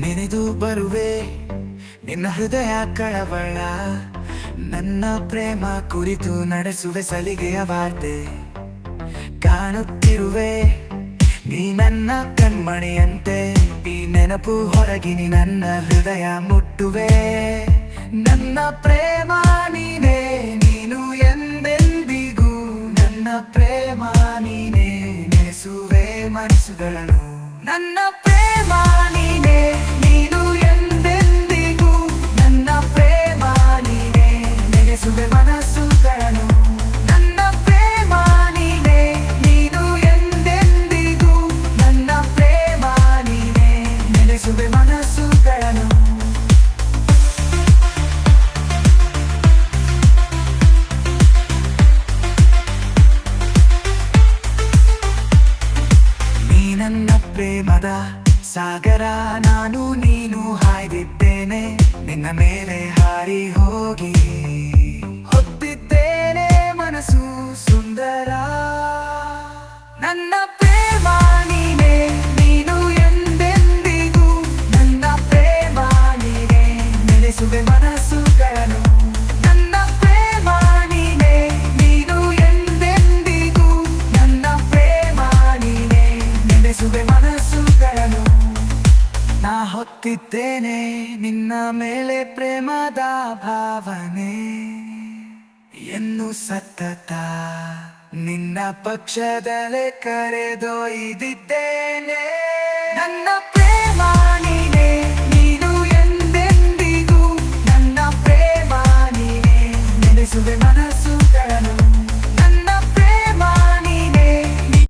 ನೆನೆದು ಬರುವೆ ನಿನ್ನ ಹೃದಯ ಕಳವಳ. ನನ್ನ ಪ್ರೇಮ ಕುರಿತು ನಡೆಸುವೆ ಸಲಿಗೆಯ ವಾರ್ತೆ. ಕಾಣುತ್ತಿರುವೆ ನೀ ನನ್ನ ಕಣ್ಮಣಿಯಂತೆ. ಈ ನೆನಪು ಹೊರಗಿನಿ ನನ್ನ ಹೃದಯ ಮುಟ್ಟುವೆ. ನನ್ನ ಪ್ರೇಮ ನೀನೇ, ನೀನು ಎಂದೆಂದಿಗೂ ನನ್ನ ಪ್ರೇಮ ನೀನೇ. ನೆನೆಸುವೆ ಮನಸ್ಸುಗಳನ್ನು ನನ್ನ ಪ್ರೇಮ ನೀನೇ, ನೀನು ಎಂದೆಂದಿಗೂ ನನ್ನ ಪ್ರೇಮ ನೀನೇ. ನೆನೆಸುವೆ ಮನಸ್ಸುಗಳನ್ನು ನನ್ನ ಪ್ರೇಮ ನೀನೇ, ನೀನು ಎಂದೆಂದಿಗೂ ನನ್ನ ಪ್ರೇಮ ನೀನೇ. ನೆನೆಸುವೆ ಮನಸ್ಸುಗಳನ್ನು. ನೀ ನನ್ನ ಪ್ರೇಮದ ಸಾಗರ, ನಾನು ನೀನು ಹಾಯ್ದಿದ್ದೇನೆ. ನಿನ್ನ ಮೇಲೆ ಹಾರಿ ಹೋಗಿ ಹೊತ್ತಿದ್ದೇನೆ ಮನಸ್ಸು ಸುಂದರ. ನನ್ನ ಪ್ರೇಮ ನೀನೇ, ನೀನು ಎಂದೆಂದಿಗೂ ನನ್ನ ಪ್ರೇಮ ನೀನೇ. ನೆನೆಸುವೆ ಮನಸ್ಸುಗಳನ್ನು ನನ್ನ ಪ್ರೇಮ ನೀನೇ, ನೀನು ಎಂದೆಂದಿಗೂ ನನ್ನ ಪ್ರೇಮ ನೀನೇ. ನೆನೆಸುವೆ ಮನಸ್ಸುಗಳನ್ನು. ನಾ ಹೊತ್ತಿದ್ದೇನೆ ನಿನ್ನ ಮೇಲೆ ಪ್ರೇಮದ ಭಾವನೆ. ಎನ್ನು ಸತತ ನಿನ್ನ ಪಕ್ಷದಲ್ಲೇ ಕರೆದೊಯ್ದಿದ್ದೇನೆ. ನನ್ನ ಪ್ರೇಮ ನೀನೇ, ನೀನು ಎಂದೆಂದಿಗೂ ನನ್ನ ಪ್ರೇಮ ನೀನೇ. ನೆನೆಸುವೆ ಮನಸ್ಸು